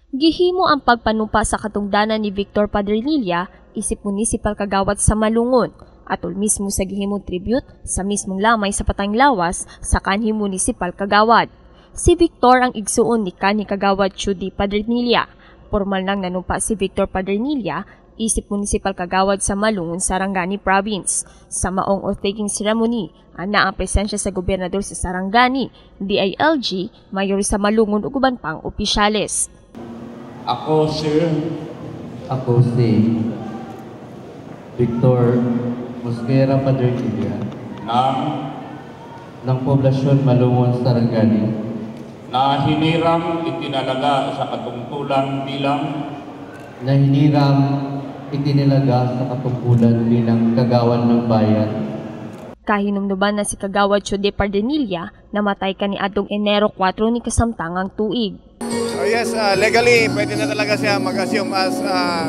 Gihimo ang pagpanumpa sa katungdanan ni Victor Padernilla, isip municipal kagawad sa Malungon, atol mismo sa gihimong tribute sa mismong lamay sa Patang Lawas sa kanhi municipal kagawad. Si Victor ang igsuon ni kanhi kagawad Judy Padernilla. Formal nang nanumpa si Victor Padernilla, isip municipal kagawad sa Malungon, Sarangani Province. Sa maong oath-taking ceremony, ana ang presensya sa gobernador sa Sarangani, DILG, mayor sa Malungon ug uban pang opisyales. Ako si Victor Mosquera Padernilla ng Poblasyon Malungon, Sarangani, na hinirang itinalaga sa katungkulan bilang kagawan ng bayan. Kahinumduman na si Kagawad Judy Padernilla, namatay kaniadtong Enero 4 ni kasamtangang tuig. Yes, legally pwede na talaga siya mag-assume as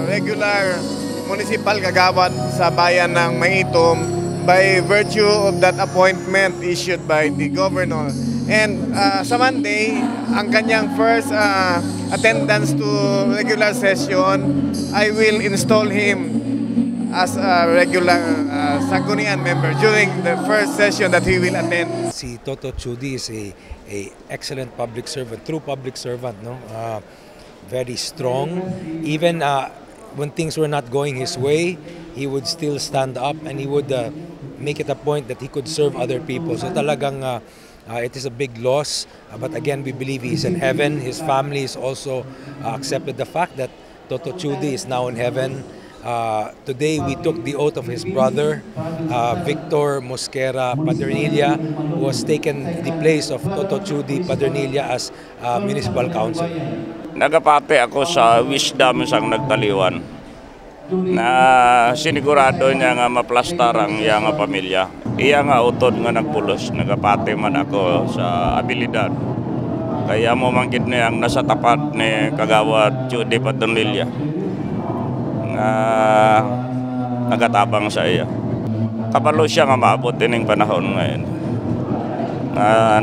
regular municipal kagawad sa bayan ng Maitom by virtue of that appointment issued by the governor. And sa Monday, ang kanyang first attendance to regular session, I will install him as a regular Sangguniang member during the first session that he will attend. Si Toto Judy is a excellent public servant, true public servant, no? Very strong. Even when things were not going his way, he would still stand up and he would make it a point that he could serve other people. So talagang it is a big loss, but again, we believe he is in heaven. His family is also accepted the fact that Toto Judy is now in heaven. Today we took the oath of his brother, Victor Mosquera Padernilla, who has taken the place of Toto Judy Padernilla as municipal council. Nagapate ako sa wisdom sang nagtaliwan na sinigurado niya nga maplastar ang iya nga pamilya. Iya nga utod nga nagpulos, nagapate man ako sa abilidad. Kaya mo mangkid niya ang nasa tapat ni Kagawad Judy Padernilla. Nagatabang sa iya. Kabalo siya nga maabot dining panahon ngayon.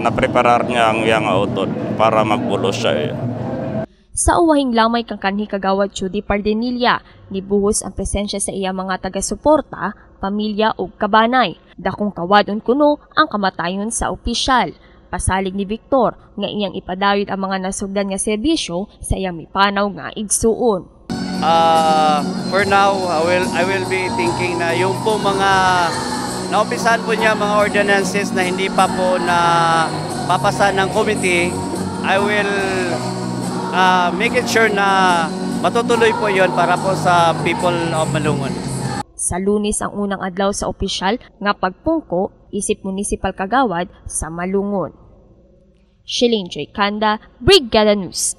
Napreparar niya ang iyang utod para magpulos sa iya. Sa uwahing lamay kang kanhi Kagawad Judy Padernilla, nibuhos ang presensya sa iya mga taga-suporta, pamilya ug kabanay. Dakong kawadon kuno ang kamatayon sa opisyal. Pasalig ni Victor nga iyang ipadayod ang mga nasugdan nga serbisyo sa iyang mipanaw nga igsuon. For now, I will be thinking na yung po mga naumpisahan po niya mga ordinances na hindi pa po na papasa ng committee, I will make it sure na matutuloy po yon para po sa people of Malungon. Sa Lunes ang unang adlaw sa opisyal nga pagpungko isip municipal kagawad sa Malungon. Shilin J. Kanda, Brigada News.